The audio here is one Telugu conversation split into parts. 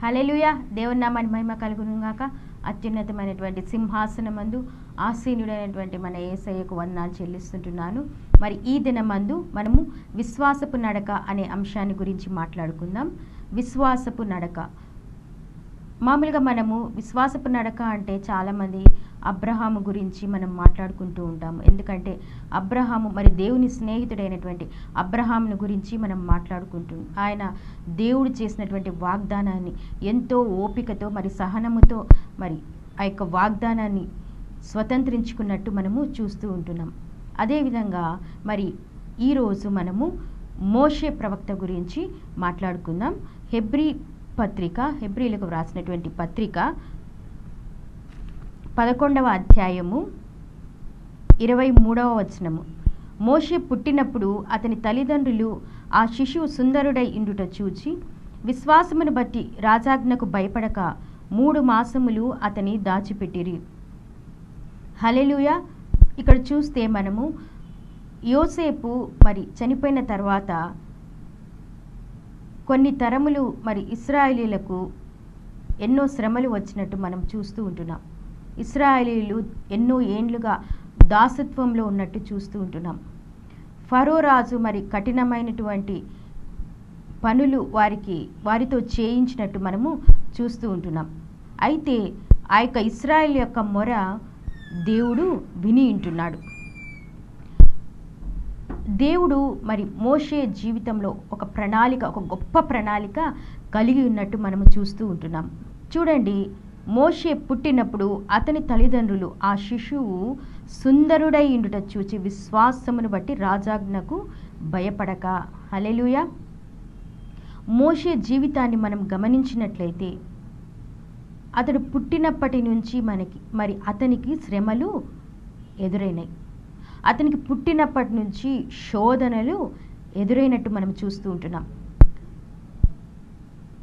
హల్లెలూయా. దేవుని నామానికి మహిమ కలుగును గాక. అత్యున్నతమైనటువంటి సింహాసనమందు ఆసీనుడైనటువంటి మన యేసయ్యకు వందనాలు చెల్లిస్తుంటున్నాను. మరి ఈ దినమందు మనము విశ్వాసపు నడక అనే అంశాన్ని గురించి మాట్లాడుకుందాం. విశ్వాసపు నడక. మామూలుగా మనము విశ్వాసపు నడక అంటే చాలామంది అబ్రహాము గురించి మనం మాట్లాడుకుంటూ ఉంటాము. ఎందుకంటే అబ్రహాము మరి దేవుని స్నేహితుడైనటువంటి అబ్రహామును గురించి మనం మాట్లాడుకుంటూ ఆయన దేవుడు చేసినటువంటి వాగ్దానాన్ని ఎంతో ఓపికతో మరి సహనముతో మరి ఆ యొక్క వాగ్దానాన్ని స్వతంత్రించుకున్నట్టు మనము చూస్తూ ఉంటున్నాం. అదేవిధంగా మరి ఈరోజు మనము మోషే ప్రవక్త గురించి మాట్లాడుకుందాం. హెబ్రీలకు వ్రాసినటువంటి పత్రిక 11వ అధ్యాయము 23వ వచనము. మోషే పుట్టినప్పుడు అతని తల్లిదండ్రులు ఆ శిశువు సుందరుడై ఇండుట చూచి విశ్వాసమును బట్టి రాజాజ్ఞకు భయపడక 3 మాసములు అతని దాచిపెట్టిరి. హల్లెలూయా. ఇక్కడ చూస్తే మనము యోసేపు మరి చనిపోయిన తర్వాత కొన్ని తరములు మరి ఇశ్రాయేలీలకు ఎన్నో శ్రమలు వచ్చినట్టు మనం చూస్తూ ఉంటున్నాం. ఇశ్రాయేలీలు ఎన్నో ఏండ్లుగా దాసత్వంలో ఉన్నట్టు చూస్తూ ఉంటున్నాం. ఫరో రాజు మరి కఠినమైనటువంటి పనులు వారితో చేయించినట్టు మనము చూస్తూ ఉంటున్నాం. అయితే ఆ యొక్క ఇశ్రాయేల్ యొక్క మొర దేవుడు విని ఉంటున్నాడు. దేవుడు మరి మోషే జీవితంలో ఒక గొప్ప ప్రణాళిక కలిగి ఉన్నట్టు మనము చూస్తూ ఉంటున్నాం. చూడండి, మోషే పుట్టినప్పుడు అతని తల్లిదండ్రులు ఆ శిశువు సుందరుడై ఇండుట చూచి విశ్వాసమును బట్టి రాజాజ్ఞకు భయపడక. హల్లెలూయా. మోషే జీవితాన్ని మనం గమనించినట్లయితే అతడు పుట్టినప్పటి నుంచి మరి అతనికి శ్రమలు ఎదురైనాయి. అతనికి పుట్టినప్పటి నుంచి శోధనలు ఎదురైనట్టు మనం చూస్తూ ఉంటున్నాం.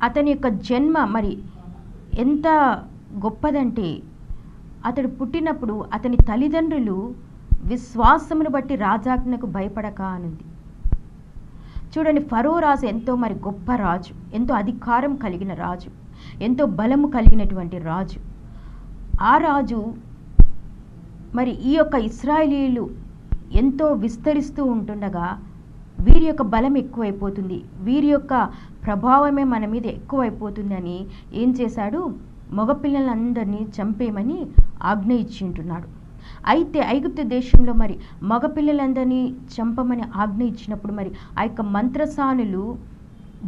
అతని యొక్క జన్మ మరి ఎంత గొప్పదంటే అతడు పుట్టినప్పుడు అతని తల్లిదండ్రులు విశ్వాసమును బట్టి రాజాజ్ఞకు భయపడక అనుంది. చూడండి, ఫరో రాజు ఎంతో మరి గొప్ప రాజు, ఎంతో అధికారం కలిగిన రాజు, ఎంతో బలము కలిగినటువంటి రాజు. ఆ రాజు మరి ఈ యొక్క ఇశ్రాయేలీయులు ఎంతో విస్తరిస్తూ ఉంటుండగా వీరి యొక్క బలం ఎక్కువైపోతుంది, వీరి యొక్క ప్రభావమే మన మీద ఎక్కువైపోతుంది అని ఏం చేశాడు? మగపిల్లలందరినీ చంపేయమని ఆజ్ఞ ఇచ్చి ఉంటున్నాడు. అయితే ఐగుప్తు దేశంలో మరి మగపిల్లలందరినీ చంపమని ఆజ్ఞ ఇచ్చినప్పుడు మరి ఆ యొక్క మంత్రసానులు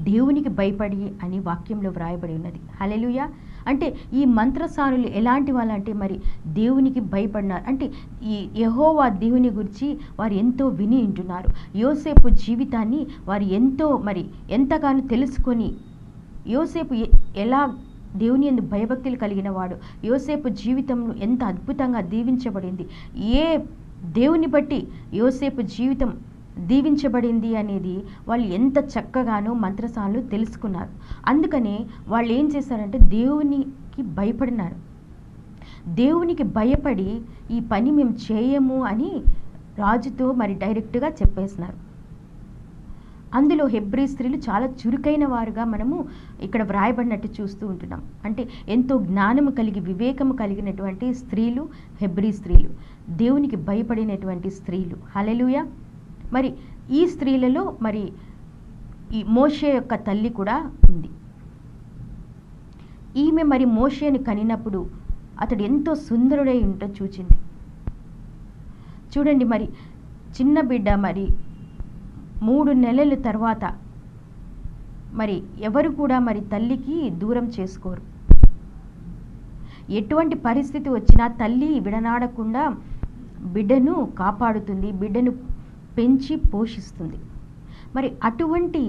దేవునికి భయపడి అని వాక్యంలో వ్రాయబడి ఉన్నది. హల్లెలూయా. అంటే ఈ మంత్రసానులు ఎలాంటి వాళ్ళంటే మరి దేవునికి భయపడినారు. అంటే ఈ యెహోవా దేవుని గురించి వారు ఎంతో విని ఉంటున్నారు. యోసేపు జీవితాన్ని వారు ఎంతగానో తెలుసుకొని యోసేపు ఎలా దేవుని యందు భయభక్తులు కలిగిన వాడు, యోసేపు జీవితంలో ఎంత అద్భుతంగా దీవించబడింది, ఏ దేవుని బట్టి యోసేపు జీవితం దీవించబడింది అనేది వాళ్ళు ఎంత చక్కగానో మంత్రసానులు తెలుసుకున్నారు. అందుకనే వాళ్ళు ఏం చేశారంటే దేవునికి భయపడినారు. దేవునికి భయపడి ఈ పని మేము చేయము అని రాజుతో మరి డైరెక్ట్గా చెప్పేసినారు. అందులో హెబ్రీ స్త్రీలు చాలా చురుకైన వారుగా మనము ఇక్కడ వ్రాయబడినట్టు చూస్తూ ఉంటున్నాం. అంటే ఎంతో జ్ఞానము కలిగి వివేకము కలిగినటువంటి స్త్రీలు హెబ్రీ స్త్రీలు, దేవునికి భయపడినటువంటి స్త్రీలు. హల్లెలూయా. మరి ఈ స్త్రీలలో మరి ఈ మోషే యొక్క తల్లి కూడా ఉంది. ఈమె మరి మోషేని కనినప్పుడు అతడు ఎంతో సుందరుడై ఉంటూ చూచింది. చూడండి, మరి చిన్న బిడ్డ మరి 3 నెలల తర్వాత మరి ఎవరు కూడా మరి తల్లికి దూరం చేసుకోరు. ఎటువంటి పరిస్థితి వచ్చినా తల్లి విడనాడకుండా బిడ్డను కాపాడుతుంది, బిడ్డను పెంచి పోషిస్తుంది. మరి అటువంటి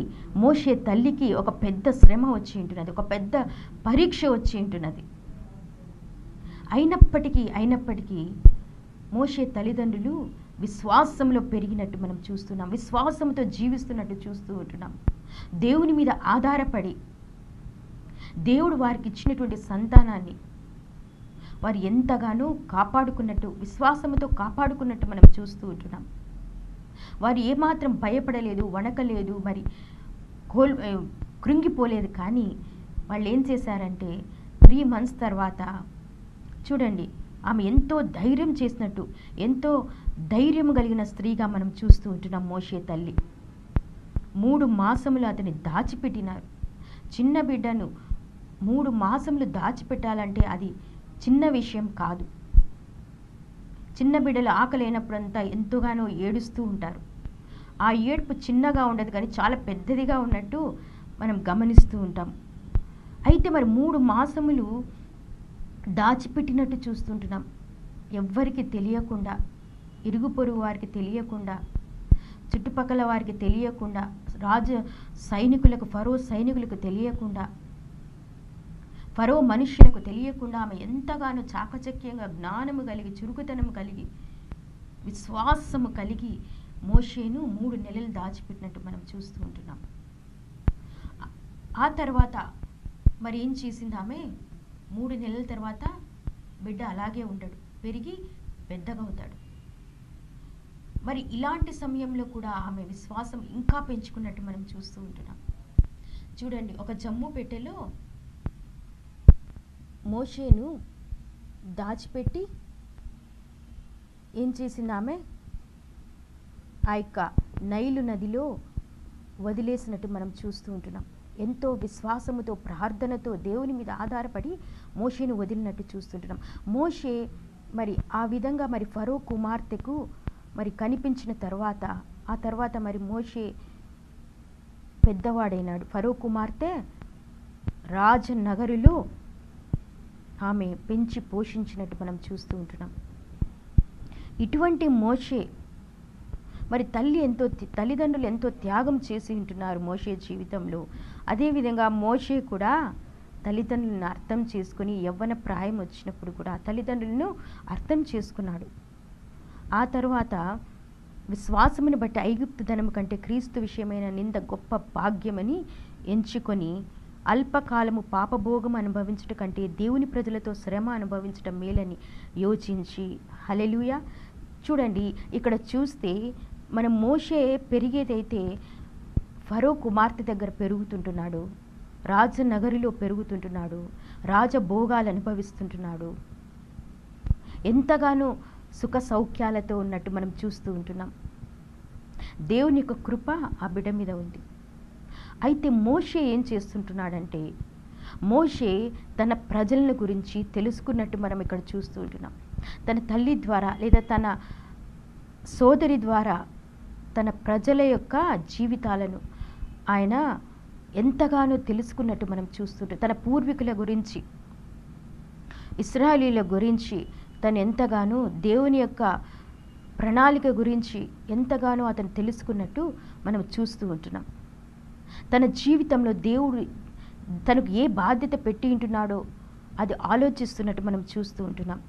మోషే తల్లికి ఒక పెద్ద శ్రమ వచ్చి ఉంటున్నది, ఒక పెద్ద పరీక్ష వచ్చి ఉంటున్నది. అయినప్పటికీ మోషే తల్లిదండ్రులు విశ్వాసంలో పెరిగినట్టు మనం చూస్తున్నాం, విశ్వాసంతో జీవిస్తున్నట్టు చూస్తూ ఉంటున్నాం. దేవుని మీద ఆధారపడి దేవుడు వారికి ఇచ్చినటువంటి సంతానాన్ని వారు ఎంతగానో కాపాడుకున్నట్టు, విశ్వాసంతో కాపాడుకున్నట్టు మనం చూస్తూ ఉంటున్నాం. వారు ఏమాత్రం భయపడలేదు, వణకలేదు, మరి కృంగిపోలేదు. కానీ వాళ్ళు ఏం చేశారంటే 3 months తర్వాత చూడండి, ఆమె ఎంతో ధైర్యం చేసినట్టు, ఎంతో ధైర్యం కలిగిన స్త్రీగా మనం చూస్తూ ఉంటున్నాం. మోషే తల్లి 3 మాసములు అతన్ని దాచిపెట్టినారు. చిన్న బిడ్డను 3 మాసములు దాచిపెట్టాలంటే అది చిన్న విషయం కాదు. చిన్న బిడ్డలు ఆకలేనప్పుడంతా ఎంతగానో ఏడుస్తూ ఉంటారు. ఆ ఏడుపు చిన్నగా ఉండదు కానీ చాలా పెద్దదిగా ఉన్నట్టు మనం గమనిస్తూ ఉంటాం. అయితే మరి 3 మాసములు దాచిపెట్టినట్టు చూస్తుంటున్నాం. ఎవ్వరికి తెలియకుండా, ఇరుగు పొరుగు వారికి తెలియకుండా, చుట్టుపక్కల వారికి తెలియకుండా, ఫరో సైనికులకు తెలియకుండా, ఫరో మనుష్యులకు తెలియకుండా ఆమె ఎంతగానో చాకచక్యంగా జ్ఞానము కలిగి, చురుకుతనము కలిగి, విశ్వాసము కలిగి మోషేను 3 నెలలు దాచిపెట్టినట్టు మనం చూస్తూ ఉంటున్నాం. ఆ తర్వాత మరి ఏం చేసింది ఆమె? 3 నెలల తర్వాత బిడ్డ అలాగే ఉండడు, పెరిగి పెద్దగా అవుతాడు. మరి ఇలాంటి సమయంలో కూడా ఆమె విశ్వాసం ఇంకా పెంచుకున్నట్టు మనం చూస్తూ ఉంటున్నాం. చూడండి, ఒక జమ్ము పెట్టెలో మోషేను దాచిపెట్టి ఏం చేసింది ఆమె? ఆ యొక్క నైలు నదిలో వదిలేసినట్టు మనం చూస్తూ ఉంటున్నాం. ఎంతో విశ్వాసముతో, ప్రార్థనతో దేవుని మీద ఆధారపడి మోషేను వదిలినట్టు చూస్తుంటున్నాం. మోషే మరి ఆ విధంగా మరి ఫరో కుమార్తెకు మరి కనిపించిన తర్వాత, ఆ తర్వాత మరి మోషే పెద్దవాడైనాడు. ఫరో కుమార్తె రాజనగరులో ఆమె పెంచి పోషించినట్టు మనం చూస్తూ ఉంటున్నాం. ఇటువంటి మోషే మరి తల్లిదండ్రులు ఎంతో త్యాగం చేసి ఉంటున్నారు మోషే జీవితంలో. అదేవిధంగా మోషే కూడా తల్లిదండ్రులను అర్థం చేసుకుని యవ్వన ప్రాయం వచ్చినప్పుడు కూడా తల్లిదండ్రులను అర్థం చేసుకున్నాడు. ఆ తర్వాత విశ్వాసమును బట్టి ఐగుప్తు ధనము కంటే క్రీస్తు విషయమైన నింద గొప్ప భాగ్యమని ఎంచుకొని అల్పకాలము పాపభోగం అనుభవించట కంటే దేవుని ప్రజలతో శ్రమ అనుభవించటం మేలని యోచించి, హల్లెలూయా. చూడండి, ఇక్కడ చూస్తే మనం మోషే పెరిగేదైతే ఫరో కుమార్తె దగ్గర పెరుగుతుంటున్నాడు, రాజనగరిలో పెరుగుతుంటున్నాడు, రాజభోగాలు అనుభవిస్తుంటున్నాడు, ఎంతగానో సుఖ సౌఖ్యాలతో ఉన్నట్టు మనం చూస్తూ ఉంటున్నాం. దేవుని యొక్క కృప ఆ బిడ్డ మీద ఉంది. అయితే మోషే ఏం చేస్తుంటున్నాడంటే, మోషే తన ప్రజలను గురించి తెలుసుకున్నట్టు మనం ఇక్కడ చూస్తూ ఉంటున్నాం. తన తల్లి ద్వారా లేదా తన సోదరి ద్వారా తన ప్రజల యొక్క జీవితాలను ఆయన ఎంతగానో తెలుసుకున్నట్టు మనం చూస్తుంటాం. తన పూర్వీకుల గురించి, ఇశ్రాయేలీయుల గురించి తను ఎంతగానో, దేవుని యొక్క ప్రణాళిక గురించి ఎంతగానో అతను తెలుసుకున్నట్టు మనం చూస్తూ ఉంటున్నాం. తన జీవితంలో దేవుడు తనకు ఏ బాధ్యత పెట్టి ఉంటున్నాడో అది ఆలోచిస్తున్నట్టు మనం చూస్తూ ఉంటున్నాం.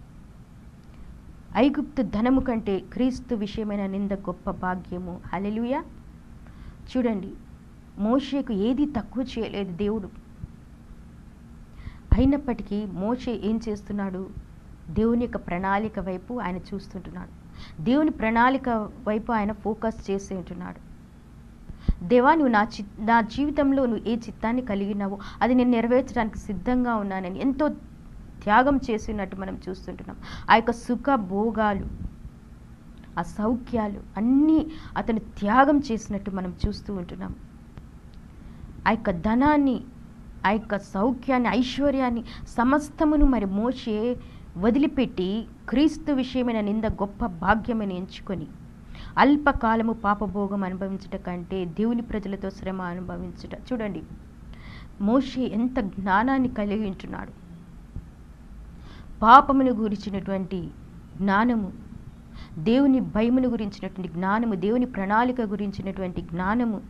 ఐగుప్తు ధనము కంటే క్రీస్తు విషయమైన నింద గొప్ప భాగ్యము, హల్లెలూయా. చూడండి, మోషేకు ఏది తక్కువ చేయలేదు దేవుడు. అయినప్పటికీ మోషే ఏం చేస్తున్నాడు? దేవుని యొక్క ప్రణాళిక వైపు ఆయన చూస్తుంటున్నాడు. దేవుని ప్రణాళిక వైపు ఆయన ఫోకస్ చేసి ఉంటున్నాడు. దేవా, నువ్వు నా జీవితంలో నువ్వు ఏ చిత్తాన్ని కలిగినావో అది నేను నెరవేర్చడానికి సిద్ధంగా ఉన్నానని ఎంతో త్యాగం చేసినట్టు మనం చూస్తుంటున్నాం. ఆ యొక్క సుఖ భోగాలు, ఆ సౌఖ్యాలు అన్నీ అతను త్యాగం చేసినట్టు మనం చూస్తూ ఉంటున్నాం. ఆ యొక్క ధనాన్ని, ఆ యొక్క సౌఖ్యాన్ని, ఐశ్వర్యాన్ని సమస్తమును మరి మోషే వదిలిపెట్టి క్రీస్తు విషయమైన నింద గొప్ప భాగ్యమని ఎంచుకొని అల్పకాలము పాపభోగం అనుభవించట కంటే దేవుని ప్రజలతో శ్రమ అనుభవించుట. చూడండి, మోషే ఎంత జ్ఞానాన్ని కలిగి ఉంటున్నాడు. పాపమును గురించినటువంటి జ్ఞానము, దేవుని భయమును గురించినటువంటి జ్ఞానము, దేవుని ప్రణాళిక గురించినటువంటి జ్ఞానము,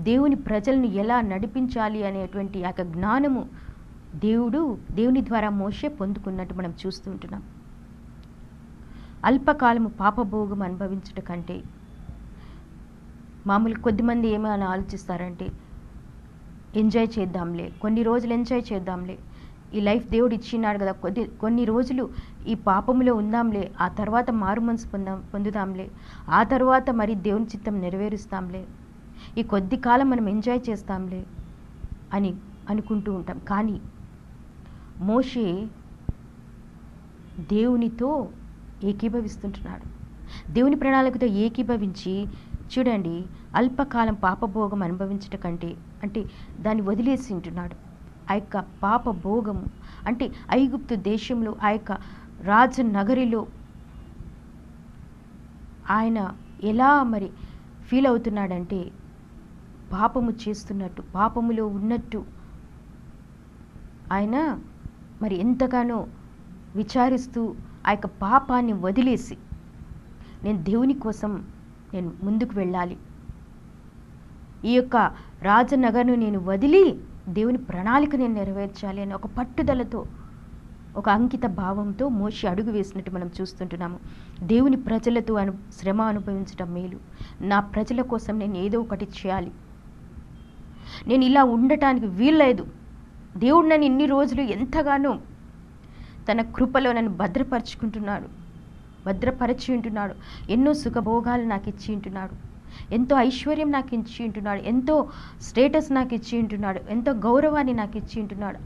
దేవుని ప్రజలను ఎలా నడిపించాలి అనేటువంటి ఆ జ్ఞానము దేవుని ద్వారా మోషే పొందుకున్నట్టు మనం చూస్తూ ఉంటున్నాం. అల్పకాలము పాపభోగం అనుభవించట కంటే, మామూలు కొద్దిమంది ఏమైనా ఆలోచిస్తారంటే ఎంజాయ్ చేద్దాంలే, కొన్ని రోజులు ఎంజాయ్ చేద్దాంలే, ఈ లైఫ్ దేవుడు ఇచ్చినాడు కదా, కొన్ని రోజులు ఈ పాపములో ఉందాంలే, ఆ తర్వాత మారు మనసు పొందుదాంలే, ఆ తర్వాత మరి దేవుని చిత్తం నెరవేరుస్తాంలే, ఈ కొద్ది కాలం మనం ఎంజాయ్ చేస్తాంలే అని అనుకుంటూ ఉంటాం. కానీ మోషే దేవునితో ఏకీభవిస్తుంటున్నాడు. దేవుని ప్రణాళికతో ఏకీభవించి చూడండి, అల్పకాలం పాపభోగం అనుభవించట కంటే అంటే దాన్ని వదిలేసి ఉంటున్నాడు. ఆ యొక్క పాపభోగము అంటే ఐగుప్తు దేశంలో ఆ యొక్క రాజనగరిలో ఆయన ఎలా మరి ఫీల్ అవుతున్నాడంటే పాపము చేస్తున్నట్టు, పాపములో ఉన్నట్టు ఆయన మరి ఎంతగానో విచారిస్తూ ఆ యొక్క పాపాన్ని వదిలేసి నేను దేవుని కోసం నేను ముందుకు వెళ్ళాలి, ఈ యొక్క రాజనగర్ను నేను వదిలి దేవుని ప్రణాళిక నేను నెరవేర్చాలి అని ఒక పట్టుదలతో, ఒక అంకిత భావంతో మోషే అడుగు వేసినట్టు మనం చూస్తుంటున్నాము. దేవుని ప్రజలతో శ్రమ అనుభవించడం మేలు, నా ప్రజల కోసం నేను ఏదో ఒకటి చేయాలి, నేను ఇలా ఉండటానికి వీల్లేదు, దేవుడు నన్ను ఇన్ని రోజులు ఎంతగానో తన కృపలో నన్ను భద్రపరిచి ఉంటున్నాడు, ఎన్నో సుఖభోగాలు నాకు ఇచ్చి ఉంటున్నాడు, ఎంతో ఐశ్వర్యం నాకు ఇచ్చి ఉంటున్నాడు, ఎంతో స్టేటస్ నాకు ఇచ్చి ఉంటున్నాడు, ఎంతో గౌరవాన్ని నాకు ఇచ్చి ఉంటున్నాడు.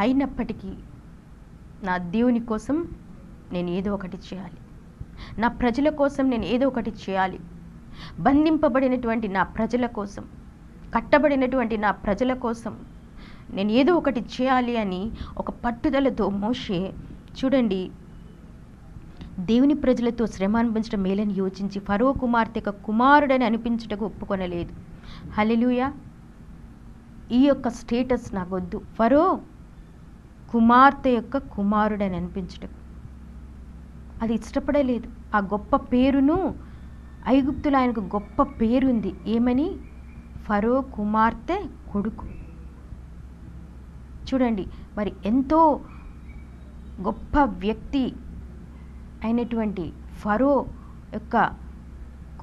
అయినప్పటికీ నా దేవుని కోసం నేను ఏదో ఒకటి చేయాలి, నా ప్రజల కోసం నేను ఏదో ఒకటి చేయాలి, బంధింపబడినటువంటి నా ప్రజల కోసం, కట్టబడినటువంటి నా ప్రజల కోసం నేను ఏదో ఒకటి చేయాలి అని ఒక పట్టుదలతో మోషే చూడండి దేవుని ప్రజలతో శ్రమ అనిపించడం మేలని యోచించి ఫరో కుమార్తె యొక్క కుమారుడని అనిపించుటకు ఒప్పుకొనలేదు. హల్లెలూయా. ఈ యొక్క స్టేటస్ నాకొద్దు, ఫరో కుమార్తె యొక్క కుమారుడని అనిపించుటకు అది ఇష్టపడలేదు. ఆ గొప్ప పేరును, ఐగుప్తులో ఆయనకు గొప్ప పేరుంది, ఏమని? ఫరో కుమార్తె కొడుకు. చూడండి మరి ఎంతో గొప్ప వ్యక్తి అయినటువంటి ఫరో యొక్క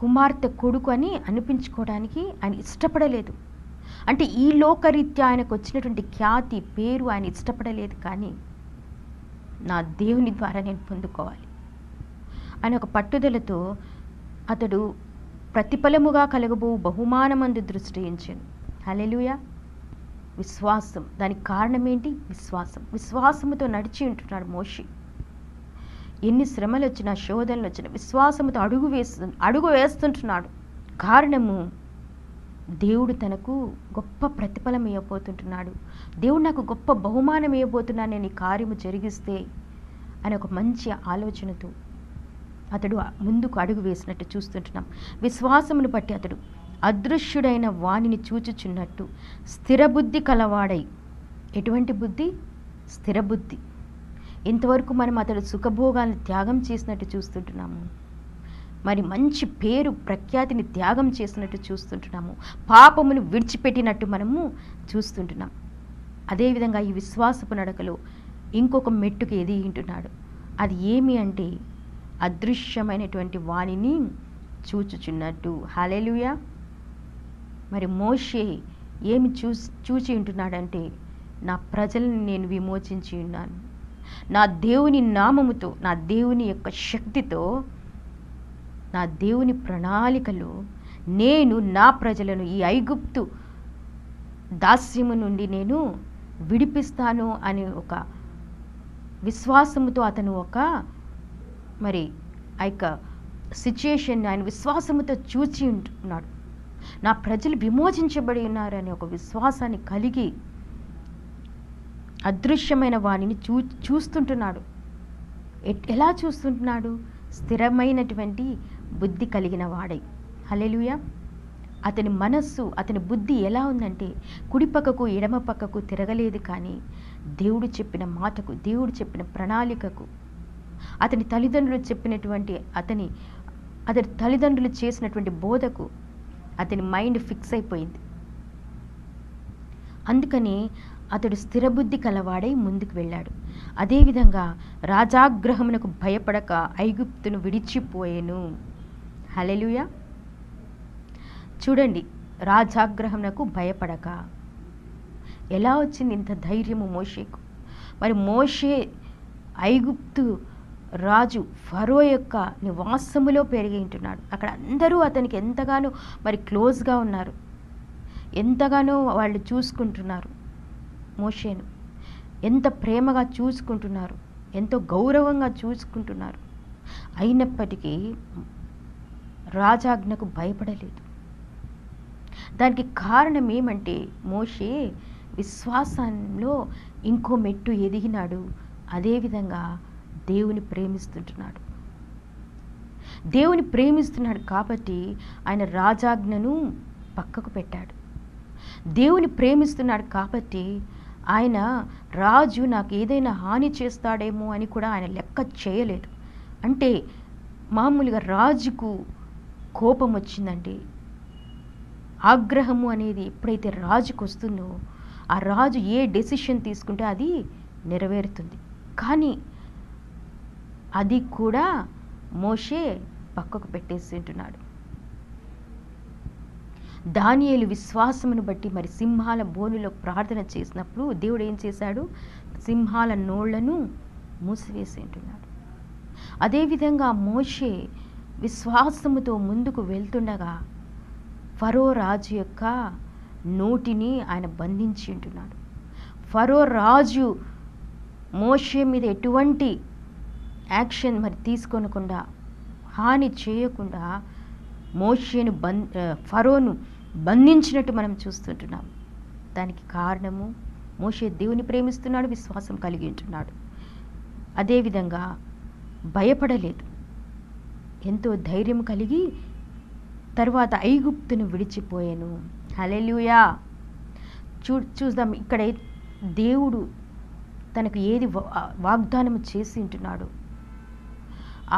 కుమార్తె కొడుకు అని అనిపించుకోవడానికి ఆయన ఇష్టపడలేదు. అంటే ఈ లోకరీత్యా ఆయనకు వచ్చినటువంటి ఖ్యాతి, పేరు ఆయన ఇష్టపడలేదు. కానీ నా దేవుని ద్వారా నేను పొందుకోవాలి ఆయన ఒక పట్టుదలతో అతడు ప్రతిఫలముగా కలగబో బహుమానమందు దృష్టి ఉంచాను. హల్లెలూయా. విశ్వాసం, దానికి కారణం ఏంటి? విశ్వాసముతో నడిచి ఉంటున్నాడు మోషే. ఎన్ని శ్రమలు వచ్చినా, శోధనలు వచ్చినా విశ్వాసముతో అడుగు వేస్తుంటున్నాడు. కారణము దేవుడు తనకు గొప్ప ప్రతిఫలం ఇవ్వబోతుంటున్నాడు, దేవుడు నాకు గొప్ప బహుమానం ఇవ్వబోతున్నాను నేను ఈ కార్యము జరిగిస్తే అని ఒక మంచి ఆలోచనతో అతడు ముందుకు అడుగు వేసినట్టు చూస్తుంటున్నాం. విశ్వాసమును బట్టి అతడు అదృశ్యుడైన వానిని చూచుచున్నట్టు స్థిరబుద్ధి కలవాడై. ఎటువంటి బుద్ధి? స్థిరబుద్ధి. ఇంతవరకు మనం అతడు సుఖభోగాలను త్యాగం చేసినట్టు చూస్తుంటున్నాము, మరి మంచి పేరు ప్రఖ్యాతిని త్యాగం చేసినట్టు చూస్తుంటున్నాము, పాపమును విడిచిపెట్టినట్టు మనము చూస్తుంటున్నాం. అదేవిధంగా ఈ విశ్వాసపు నడకలో ఇంకొక మెట్టుకు ఎదిగింటున్నాడు. అది ఏమి అంటే అదృశ్యమైనటువంటి వానిని చూచుచున్నట్టు. హల్లెలూయా. మరి మోషే ఏమి చూచి ఉంటున్నాడంటే నా ప్రజలను నేను విమోచించి ఉన్నాను, నా దేవుని నామముతో, నా దేవుని యొక్క శక్తితో, నా దేవుని ప్రణాళికలో నేను నా ప్రజలను ఈ ఐగుప్తు దాస్యము నుండి నేను విడిపిస్తాను అని ఒక విశ్వాసముతో అతను ఒక మరి ఆ యొక్క సిచ్యుయేషన్ ఆయన విశ్వాసముతో చూచి ఉంటున్నాడు. నా ప్రజలు విమోచించబడి ఉన్నారని ఒక విశ్వాసాన్ని కలిగి అదృశ్యమైన వాణిని చూస్తుంటున్నాడు. ఎలా చూస్తుంటున్నాడు? స్థిరమైనటువంటి బుద్ధి కలిగిన వాడై. హల్లెలూయా. అతని మనస్సు, అతని బుద్ధి ఎలా ఉందంటే కుడి పక్కకు ఎడమ పక్కకు తిరగలేదు, కానీ దేవుడు చెప్పిన మాటకు, దేవుడు చెప్పిన ప్రణాళికకు, అతని తల్లిదండ్రులు చెప్పినటువంటి అతని తల్లిదండ్రులు చేసినటువంటి బోధకు అతని మైండ్ ఫిక్స్ అయిపోయింది. అందుకని అతడు స్థిరబుద్ధి కలవాడై ముందుకు వెళ్ళాడు. అదేవిధంగా రాజాగ్రహమునకు భయపడక ఐగుప్తును విడిచిపోయేను. హల్లెలూయా. చూడండి, రాజాగ్రహమునకు భయపడక ఎలా వచ్చింది ఇంత ధైర్యము మోషేకు? మరి మోషే ఐగుప్తు రాజు ఫరో యొక్క నివాసములో పెరిగి ఉంటున్నాడు. అక్కడ అందరూ అతనికి ఎంతగానో మరి క్లోజ్గా ఉన్నారు. ఎంతగానో వాళ్ళు చూసుకుంటున్నారు మోషేను, ఎంత ప్రేమగా చూసుకుంటున్నారు, ఎంతో గౌరవంగా చూసుకుంటున్నారు. అయినప్పటికీ రాజాజ్ఞకు భయపడలేదు. దానికి కారణం ఏమంటే మోషే విశ్వాసంలో ఇంకో మెట్టు ఎదిగినాడు. అదేవిధంగా దేవుని ప్రేమిస్తుంటున్నాడు. దేవుని ప్రేమిస్తున్నాడు కాబట్టి ఆయన రాజాజ్ఞను పక్కకు పెట్టాడు. దేవుని ప్రేమిస్తున్నాడు కాబట్టి ఆయన రాజు నాకు ఏదైనా హాని చేస్తాడేమో అని కూడా ఆయన లెక్క చేయలేదు. అంటే మామూలుగా రాజుకు కోపం వచ్చిందండి, ఆగ్రహము అనేది ఎప్పుడైతే రాజుకు వస్తుందో ఆ రాజు ఏ డెసిషన్ తీసుకుంటే అది నెరవేరుతుంది. కానీ అది కూడా మోషే పక్కకు పెట్టేసి ఉంటున్నాడు. దానియేలు విశ్వాసమును బట్టి మరి సింహాల బోనులో ప్రార్థన చేసినప్పుడు దేవుడు ఏం చేశాడు? సింహాల నోళ్లను మూసివేసి ఉంటున్నాడు. అదేవిధంగా మోషే విశ్వాసముతో ముందుకు వెళ్తుండగా ఫరో రాజు యొక్క నోటిని ఆయన బంధించి ఉంటున్నాడు. ఫరో రాజు మోషే మీద ఎటువంటి యాక్షన్ మరి తీసుకోనకుండా, హాని చేయకుండా మోషేను ఫరోను బంధించినట్టు మనం చూస్తుంటున్నాం. దానికి కారణము మోషే దేవుని ప్రేమిస్తున్నాడు, విశ్వాసం కలిగి ఉంటున్నాడు. అదేవిధంగా భయపడలేదు, ఎంతో ధైర్యం కలిగి తర్వాత ఐగుప్తును విడిచిపోయాను. హల్లెలూయా. చూద్దాం ఇక్కడ దేవుడు తనకు ఏది వాగ్దానం చేసి ఉంటున్నాడు,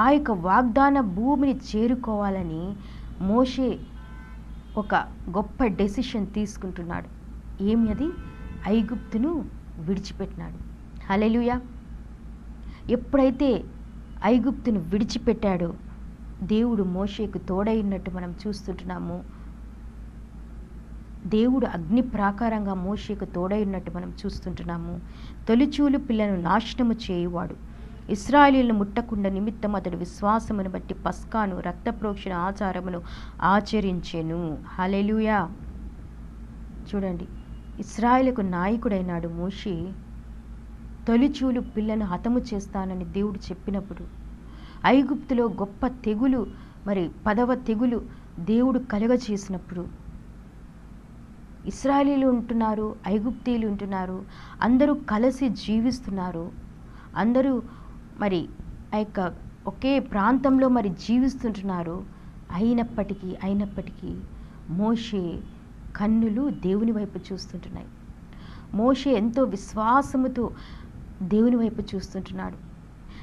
ఆ యొక్క వాగ్దాన భూమిని చేరుకోవాలని మోషే ఒక గొప్ప డెసిషన్ తీసుకుంటున్నాడు. ఏమి అది? ఐగుప్తును విడిచిపెట్టినాడు. హల్లెలూయా. ఎప్పుడైతే ఐగుప్తును విడిచిపెట్టాడో దేవుడు మోషేకు తోడైనట్టు మనం చూస్తుంటున్నాము. దేవుడు అగ్ని ప్రాకారంగా మోషేకు తోడైనట్టు మనం చూస్తుంటున్నాము. తొలిచూలు పిల్లను నాశనము చేయువాడు, ఇశ్రాయేలీయులను ముట్టకుండా నిమిత్తం అతడు విశ్వాసమును బట్టి పస్కాను రక్తప్రోక్షణ ఆచారమును ఆచరించెను. హల్లెలూయా. చూడండి, ఇశ్రాయేలుకు నాయకుడైనాడు మోషే. తొలిచూలు పిల్లను హతము చేస్తానని దేవుడు చెప్పినప్పుడు, ఐగుప్తులో గొప్ప తెగులు, మరి 10వ తెగులు దేవుడు కలుగచేసినప్పుడు ఇశ్రాయేలీయులు ఉంటున్నారు, ఐగుప్తీయులు ఉంటున్నారు, అందరూ కలిసి జీవిస్తున్నారు. అందరూ మరి ఆ యొక్క ఒకే ప్రాంతంలో మరి జీవిస్తుంటున్నారు. అయినప్పటికీ మోషే కన్నులు దేవుని వైపు చూస్తుంటున్నాయి. మోషే ఎంతో విశ్వాసముతో దేవుని వైపు చూస్తుంటున్నాడు.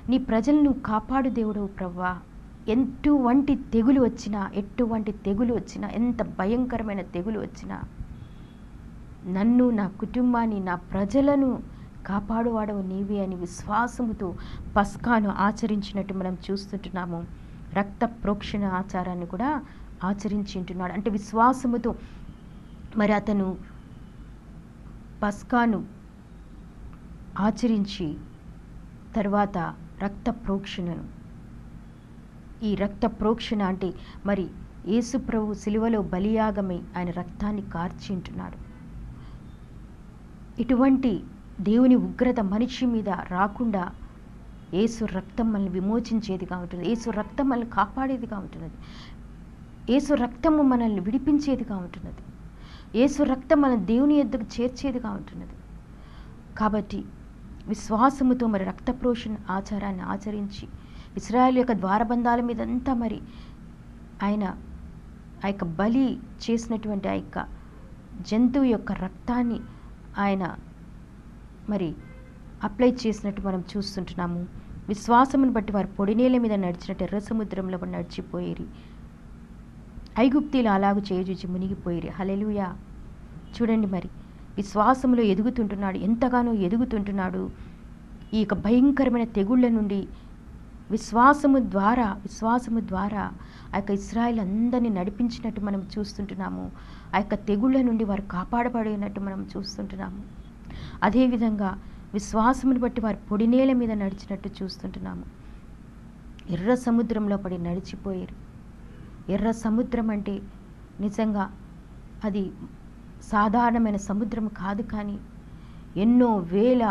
నీ ప్రజలను కాపాడు దేవుడవు ప్రభువా. ఎటువంటి తెగులు వచ్చినా, ఎంత భయంకరమైన తెగులు వచ్చినా నన్ను, నా కుటుంబాన్ని, నా ప్రజలను కాపాడువాడవు నీవే అని విశ్వాసముతో పస్కాను ఆచరించినట్టు మనం చూస్తుంటున్నాము. రక్త ప్రోక్షణ ఆచారాన్ని కూడా ఆచరించుంటున్నాడు. అంటే విశ్వాసముతో మరి అతను పస్కాను ఆచరించి తర్వాత రక్త ప్రోక్షణను, ఈ రక్త ప్రోక్షణ అంటే మరి యేసు ప్రభు సిలువలో బలియాగమై ఆయన రక్తాన్ని కార్చి ఉంటున్నాడు. ఇటువంటి దేవుని ఉగ్రత మనిషి మీద రాకుండా యేసు రక్తం మనల్ని విమోచించేదిగా ఉంటుంది. యేసు రక్తం మనల్ని కాపాడేదిగా ఉంటున్నది. యేసు రక్తము మనల్ని విడిపించేదిగా ఉంటున్నది. యేసు రక్తం మన దేవుని యొద్దకు చేర్చేదిగా ఉంటున్నది. కాబట్టి విశ్వాసముతో మరి రక్త ప్రోక్షణ ఆచారాన్ని ఆచరించి ఇశ్రాయేలు యొక్క ద్వారబంధాల మీదంతా మరి ఆయన ఆ యొక్క బలి చేసినటువంటి ఆ యొక్క జంతువు యొక్క రక్తాన్ని ఆయన మరి అప్లై చేసినట్టు మనం చూస్తుంటున్నాము. విశ్వాసమును బట్టి వారు పొడినేల మీద నడిచినట్టు ఎర్ర సముద్రంలో నడిచిపోయేరి. ఐగుప్తీలు అలాగూ చేయుచూచి మునిగిపోయేరి. హల్లెలూయా. చూడండి, మరి విశ్వాసములో ఎదుగుతుంటున్నాడు, ఎంతగానో ఎదుగుతుంటున్నాడు. ఈ యొక్క భయంకరమైన తెగుళ్ళ నుండి విశ్వాసము ద్వారా ఆ యొక్క ఇశ్రాయేలు అందరినీ నడిపించినట్టు మనం చూస్తుంటున్నాము. ఆ యొక్క తెగుళ్ళ నుండి వారు కాపాడబడినట్టు మనం చూస్తుంటున్నాము. అదేవిధంగా విశ్వాసమును బట్టి వారు పొడినేల మీద నడిచినట్టు చూస్తుంటున్నాము. ఎర్ర సముద్రంలో పడి నడిచిపోయారు. ఎర్ర సముద్రం అంటే నిజంగా అది సాధారణమైన సముద్రం కాదు, కానీ ఎన్నో వేల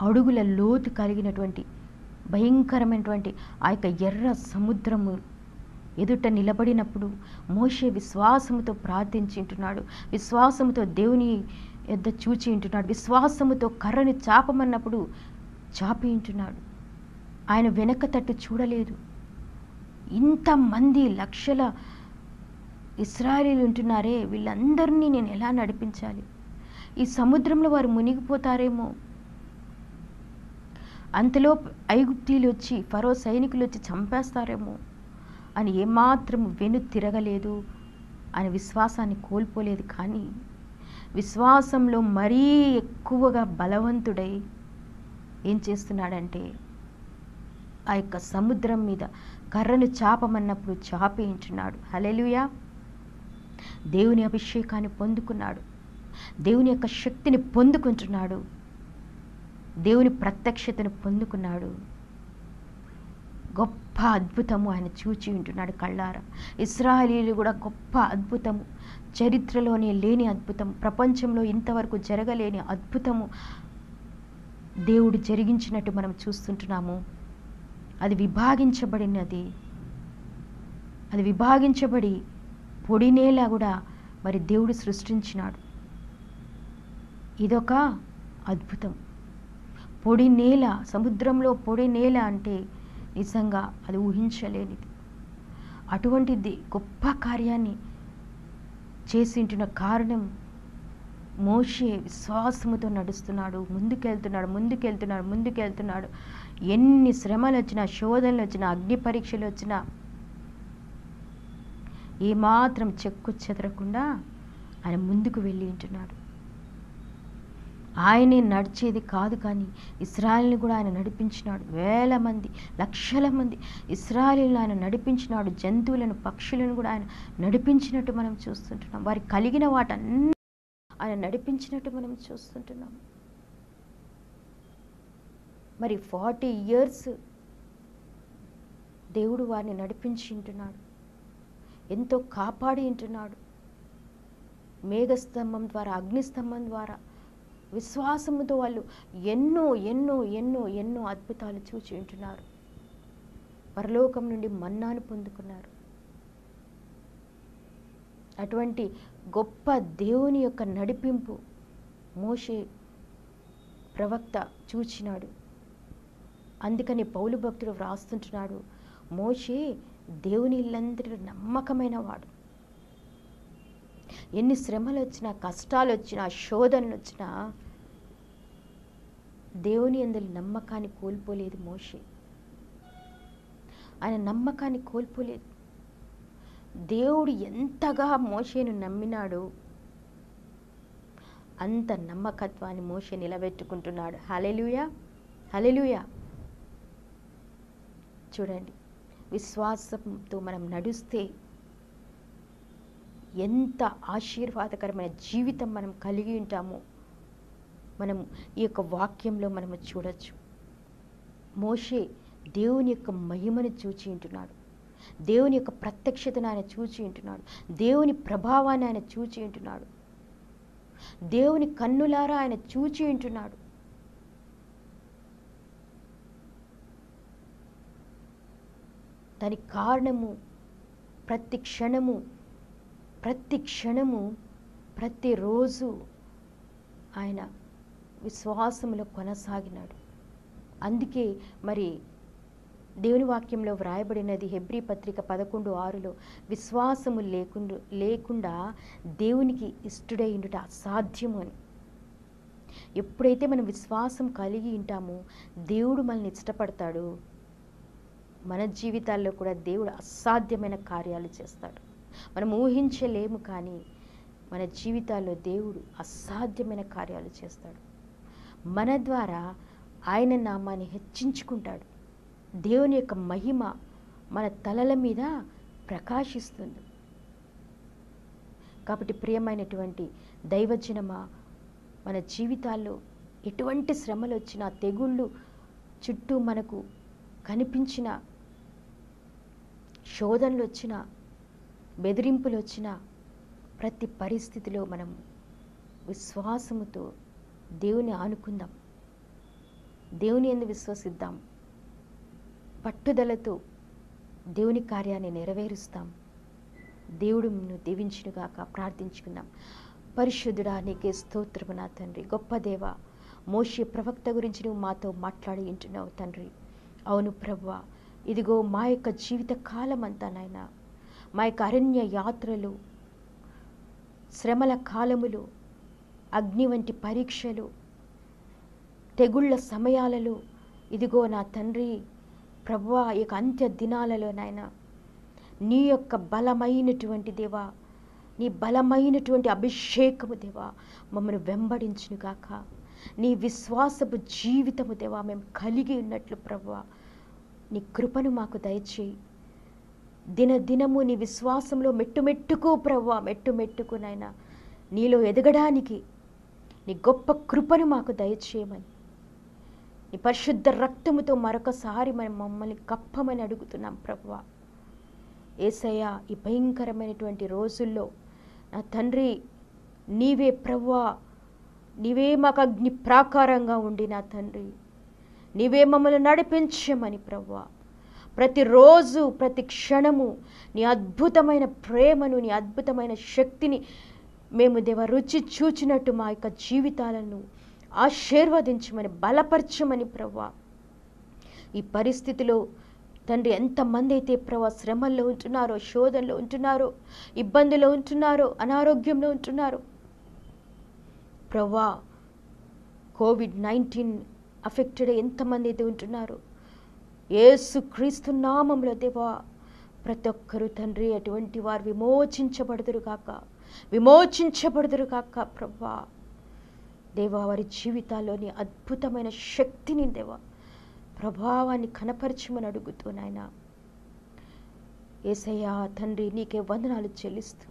అడుగుల లోతు కలిగినటువంటి భయంకరమైనటువంటి ఆ యొక్క ఎర్ర సముద్రము ఎదుట నిలబడినప్పుడు మోషే విశ్వాసముతో ప్రార్థించుంటున్నాడు, విశ్వాసముతో దేవుని యొద్ద చూచి ఉంటున్నాడు, విశ్వాసముతో కర్రని చాపమన్నప్పుడు చాపి ఉంటున్నాడు. ఆయన వెనక తట్టు చూడలేదు. ఇంతమంది లక్షల ఇశ్రాయేలీయులు ఉంటున్నారే, వీళ్ళందరినీ నేను ఎలా నడిపించాలి? ఈ సముద్రంలో వారు మునిగిపోతారేమో, అంతలో ఐగుప్తీయులు వచ్చి ఫరో సైనికులు వచ్చి చంపేస్తారేమో అని ఏమాత్రం వెను తిరగలేదు. ఆయన విశ్వాసాన్ని కోల్పోలేదు. కానీ విశ్వాసంలో మరీ ఎక్కువగా బలవంతుడై ఏం చేస్తున్నాడంటే ఆ యొక్క సముద్రం మీద కర్రను చాపమన్నప్పుడు చాపేయించున్నాడు. హల్లెలూయా. దేవుని అభిషేకాన్ని పొందుకున్నాడు, దేవుని యొక్క శక్తిని పొందుకుంటున్నాడు, దేవుని ప్రత్యక్షతను పొందుకున్నాడు. గొప్ప అద్భుతము ఆయన చూచి ఉంటున్నాడు కళ్ళారా. ఇశ్రాయేలీయులు కూడా గొప్ప అద్భుతము, చరిత్రలోనే లేని అద్భుతం, ప్రపంచంలో ఇంతవరకు జరగలేని అద్భుతము దేవుడు జరిగించినట్టు మనం చూస్తుంటున్నాము. అది విభాగించబడినది, అది విభాగించబడి పొడి నేల కూడా మరి దేవుడు సృష్టించినాడు. ఇదొక అద్భుతం. పొడి నేల, సముద్రంలో పొడి నేల అంటే నిజంగా అది ఊహించలేనిది. అటువంటిది గొప్ప కార్యాన్ని చేసింటున్న కారణం మోషే విశ్వాసముతో నడుస్తున్నాడు, ముందుకెళ్తున్నాడు. ఎన్ని శ్రమలు వచ్చినా, శోధనలు వచ్చినా, అగ్ని పరీక్షలు వచ్చినా ఏమాత్రం చెక్కు చెదరకుండా ఆయన ముందుకు వెళ్ళి ఉంటున్నాడు. ఆయనే నడిచేది కాదు, కానీ ఇశ్రాయేలుని కూడా ఆయన నడిపించినాడు. వేల మంది, లక్షల మంది ఇశ్రాయేలుని ఆయన నడిపించినాడు. జంతువులను, పక్షులను కూడా ఆయన నడిపించినట్టు మనం చూస్తుంటున్నాం. వారికి కలిగిన వాటన్ని ఆయన నడిపించినట్టు మనం చూస్తుంటున్నాం. మరి 40 years దేవుడు వారిని నడిపించి ఉంటున్నాడు, ఎంతో కాపాడి ఉంటున్నాడు. మేఘస్తంభం ద్వారా, అగ్నిస్తంభం ద్వారా విశ్వాసముతో వాళ్ళు ఎన్నో ఎన్నో ఎన్నో ఎన్నో అద్భుతాలు చూచి ఉంటున్నారు. పరలోకం నుండి మన్నాను పొందుకున్నారు. అటువంటి గొప్ప దేవుని యొక్క నడిపింపు మోషే ప్రవక్త చూచినాడు. అందుకని పౌలు భక్తుడు వ్రాస్తుంటున్నాడు, మోషే దేవుని ఇల్లందరిలో నమ్మకమైన వాడు. ఎన్ని శ్రమలు వచ్చినా, కష్టాలు వచ్చినా, శోధనలు వచ్చినా దేవుని యందలి నమ్మకాన్ని కోల్పోలేదు మోషే. ఆయన నమ్మకాన్ని కోల్పోలేదు. దేవుడు ఎంతగా మోషేను నమ్మినాడో అంత నమ్మకత్వాన్ని మోషే నిలబెట్టుకుంటున్నాడు. హల్లెలూయా, హల్లెలూయా. చూడండి, విశ్వాసంతో మనం నడుస్తే ఎంత ఆశీర్వాదకరమైన జీవితం మనం కలిగి ఉంటామో మనం ఈ యొక్క వాక్యంలో మనము చూడొచ్చు. మోషే దేవుని యొక్క మహిమను చూచి ఉంటున్నాడు, దేవుని యొక్క ప్రత్యక్షతను ఆయన చూచి ఉంటున్నాడు, దేవుని ప్రభావాన్ని ఆయన చూచి ఉంటున్నాడు, దేవుని కన్నులారా ఆయన చూచి ఉంటున్నాడు. దానికి కారణము ప్రతి క్షణము ప్రతిరోజు ఆయన విశ్వాసములో కొనసాగినాడు. అందుకే మరి దేవుని వాక్యంలో వ్రాయబడినది హెబ్రీ పత్రిక 11:6లో విశ్వాసము లేకుండా దేవునికి ఇష్టడై ఉండుట అసాధ్యము అని. ఎప్పుడైతే మనం విశ్వాసం కలిగి ఉంటామో దేవుడు మనల్ని ఇష్టపడతాడు. మన జీవితాల్లో కూడా దేవుడు అసాధ్యమైన కార్యాలు చేస్తాడు. మనం ఊహించలేము, కానీ మన జీవితాల్లో దేవుడు అసాధ్యమైన కార్యాలు చేస్తాడు. మన ద్వారా ఆయన నామాన్ని హెచ్చించుకుంటాడు. దేవుని యొక్క మహిమ మన తలల మీద ప్రకాశిస్తుంది. కాబట్టి ప్రియమైనటువంటి దైవజనమా, మన జీవితాల్లో ఎటువంటి శ్రమలు వచ్చినా, తెగుళ్ళు చుట్టూ మనకు కనిపించిన, శోధనలు వచ్చినా, బెదిరింపులు వచ్చినా, ప్రతి పరిస్థితిలో మనం విశ్వాసముతో దేవుని ఆనుకుందాం, దేవుని యందు విశ్వసిద్దాం, పట్టుదలతో దేవుని కార్యాన్ని నెరవేరుస్తాం. దేవుడు నిన్ను దీవించునుగాక. ప్రార్థించుకుందాం. పరిశుద్ధుడా, నీకే స్తోత్రము నా తండ్రి. గొప్ప దేవ, మోషే ప్రవక్త గురించి నువ్వు మాతో మాట్లాడి ఉంటున్నావు తండ్రి. అవును ప్రభువా, ఇదిగో మా యొక్క జీవిత కాలం అంతా నాయన, మా యొక్క అరణ్య యాత్రలు, శ్రమల కాలములు, అగ్ని వంటి పరీక్షలు, తెగుళ్ళ సమయాలలో, ఇదిగో నా తండ్రి ప్రభువా, ఈ యొక్క అంత్య దినాలలో నాయన నీ యొక్క బలమైనటువంటి దేవా, నీ బలమైనటువంటి అభిషేకము దేవా మమ్మల్ని వెంబడించును గాక. నీ విశ్వాసపు జీవితము దేవా మేము కలిగి ఉన్నట్లు ప్రభువా నీ కృపను మాకు దయచేయి. దినదినము నీ విశ్వాసంలో మెట్టుమెట్టుకు ప్రభువా, మెట్టుమెట్టుకు నాయనా నీలో ఎదగడానికి నీ గొప్ప కృపను మాకు దయచేయమని, నీ పరిశుద్ధ రక్తముతో మరొకసారి మమ్మల్ని కప్పమని అడుగుతున్నాం ప్రభువా. యేసయ్యా, ఈ భయంకరమైనటువంటి రోజుల్లో నా తండ్రి నీవే ప్రభువా, నీవే మాకు అగ్ని ప్రాకారంగా ఉండి నా తండ్రి నీవే మమ్మల్ని నడిపించమని ప్రభువా, ప్రతిరోజు ప్రతి క్షణము నీ అద్భుతమైన ప్రేమను, నీ అద్భుతమైన శక్తిని మేము దేవ రుచి చూచినట్టు మా యొక్క జీవితాలను ఆశీర్వదించమని, బలపరచమని ప్రభువా. ఈ పరిస్థితిలో తండ్రి ఎంతమంది అయితే ప్రభువా శ్రమల్లో ఉంటున్నారో, శోధనలో ఉంటున్నారో, ఇబ్బందులో ఉంటున్నారో, అనారోగ్యంలో ఉంటున్నారో ప్రభువా, కోవిడ్-19 అఫెక్టెడ్ ఎంతమంది అయితే ఉంటున్నారో యేసు క్రీస్తు నామములో దేవా ప్రతి ఒక్కరు తండ్రి అటువంటి వారు విమోచించబడుదురు కాక ప్రభువా. దేవా, వారి జీవితాల్లోని అద్భుతమైన శక్తిని దేవా ప్రభావాన్ని కనపరచమని అడుగుతూ నాయన యేసయ్యా తండ్రి నీకే వందనాలు చెల్లిస్తూ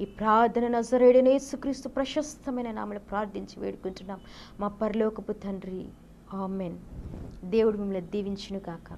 ఈ ప్రార్థన నజరేయుడైన యేసుక్రీస్తు ప్రశస్తమైన నామములో ప్రార్థించి వేడుకుంటున్నాం మా పరలోకపు తండ్రి. ఆమెన్. దేవుడు మిమ్మల్ని దీవించును గాక.